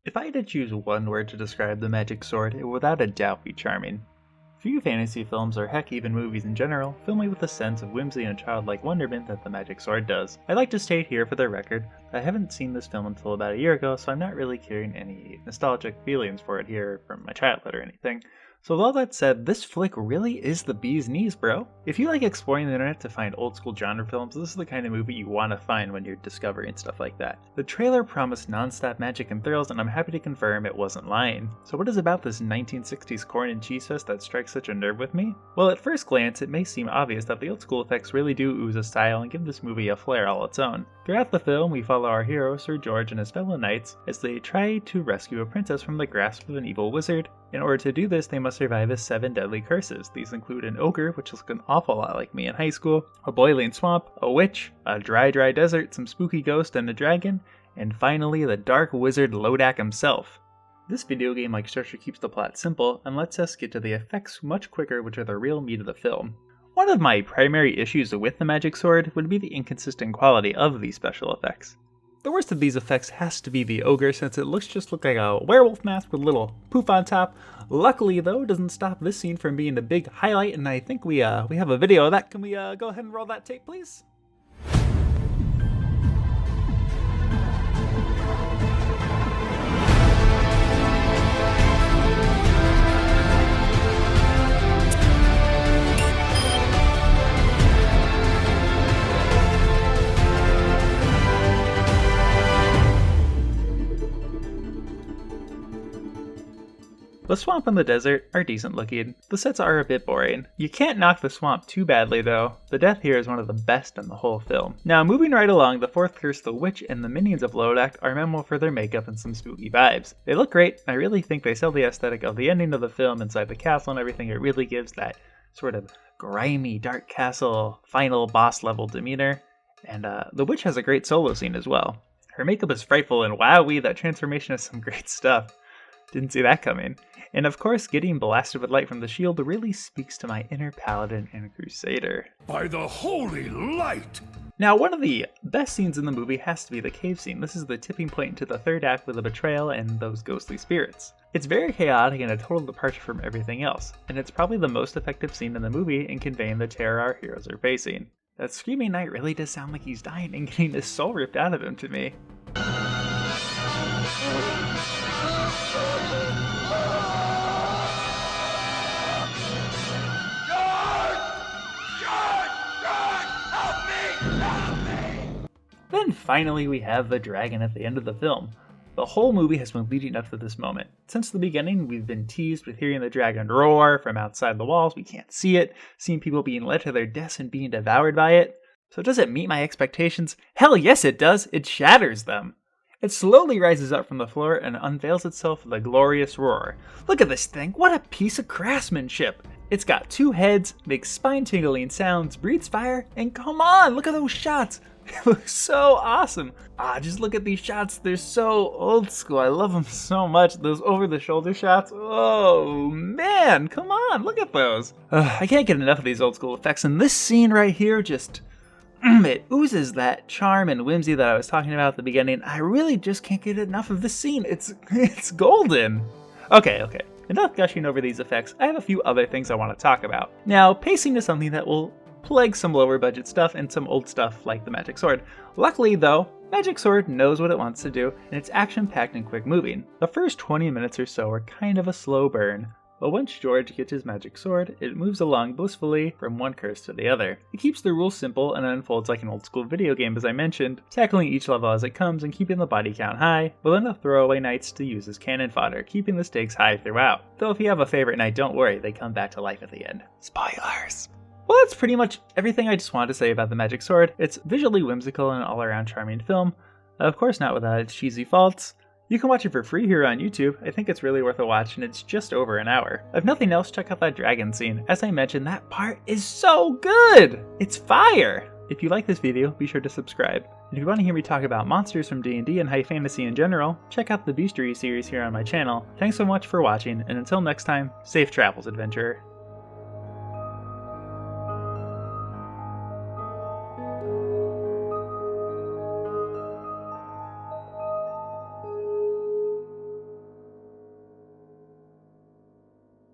If I had to choose one word to describe the magic sword, it would without a doubt be charming. Few fantasy films, or heck even movies in general, fill me with a sense of whimsy and childlike wonderment that the magic sword does. I'd like to state here for the record that I haven't seen this film until about a year ago, so I'm not really carrying any nostalgic feelings for it here from my childhood or anything. So with all that said, this flick really is the bee's knees, bro. If you like exploring the internet to find old school genre films, this is the kind of movie you want to find when you're discovering stuff like that. The trailer promised non-stop magic and thrills, and I'm happy to confirm it wasn't lying. So what is about this 1960s corn and cheese fest that strikes such a nerve with me? Well, at first glance, it may seem obvious that the old school effects really do ooze a style and give this movie a flair all its own. Throughout the film, we follow our hero, Sir George, and his fellow knights as they try to rescue a princess from the grasp of an evil wizard. In order to do this, they must survive his 7 deadly curses. These include an ogre, which looks an awful lot like me in high school, a boiling swamp, a witch, a dry desert, some spooky ghost, and a dragon, and finally the dark wizard Lodak himself. This video game-like structure keeps the plot simple and lets us get to the effects much quicker, which are the real meat of the film. One of my primary issues with the magic sword would be the inconsistent quality of these special effects. The worst of these effects has to be the ogre, since it looks like a werewolf mask with a little poof on top. Luckily though, it doesn't stop this scene from being a big highlight, and I think we have a video of that. Can we go ahead and roll that tape, please? The swamp and the desert are decent looking. The sets are a bit boring. You can't knock the swamp too badly though. The death here is one of the best in the whole film. Now moving right along, the fourth curse, the witch, and the minions of Lodak are memorable for their makeup and some spooky vibes. They look great, and I really think they sell the aesthetic of the ending of the film inside the castle and everything. It really gives that sort of grimy, dark castle, final boss level demeanor. And the witch has a great solo scene as well. Her makeup is frightful, and wowee, that transformation is some great stuff. Didn't see that coming. And of course, getting blasted with light from the shield really speaks to my inner paladin and crusader. By the holy light! Now, one of the best scenes in the movie has to be the cave scene. This is the tipping point into the third act with the betrayal and those ghostly spirits. It's very chaotic and a total departure from everything else, and it's probably the most effective scene in the movie in conveying the terror our heroes are facing. That screaming knight really does sound like he's dying and getting his soul ripped out of him to me. Then finally we have the dragon at the end of the film. The whole movie has been leading up to this moment. Since the beginning, we've been teased with hearing the dragon roar from outside the walls. We can't see it, seeing people being led to their deaths and being devoured by it. So does it meet my expectations? Hell yes it does! It shatters them! It slowly rises up from the floor and unveils itself with a glorious roar. Look at this thing, what a piece of craftsmanship! It's got 2 heads, makes spine-tingling sounds, breathes fire, and come on, look at those shots! It looks so awesome. Just look at these shots. They're so old school. I love them so much. Those over-the-shoulder shots. Oh, man. Come on. Look at those. I can't get enough of these old school effects. And this scene right here just... it oozes that charm and whimsy that I was talking about at the beginning. I really just can't get enough of this scene. It's golden. Okay. Enough gushing over these effects. I have a few other things I want to talk about. Now, pacing is something that will plague some lower budget stuff and some old stuff like the magic sword. Luckily though, Magic Sword knows what it wants to do, and it's action-packed and quick moving. The first 20 minutes or so are kind of a slow burn, but once George gets his magic sword, it moves along blissfully from one curse to the other. It keeps the rules simple and unfolds like an old school video game as I mentioned, tackling each level as it comes and keeping the body count high, with enough throwaway knights to use as cannon fodder, keeping the stakes high throughout. Though if you have a favorite knight, don't worry, they come back to life at the end. Spoilers! Well, that's pretty much everything I just wanted to say about the Magic Sword. It's visually whimsical and an all-around charming film. Of course not without its cheesy faults. You can watch it for free here on YouTube. I think it's really worth a watch, and it's just over an hour. If nothing else, check out that dragon scene. As I mentioned, that part is so good! It's fire! If you like this video, be sure to subscribe. And if you want to hear me talk about monsters from D&D and high fantasy in general, check out the Beastery series here on my channel. Thanks so much for watching, and until next time, safe travels, adventurer.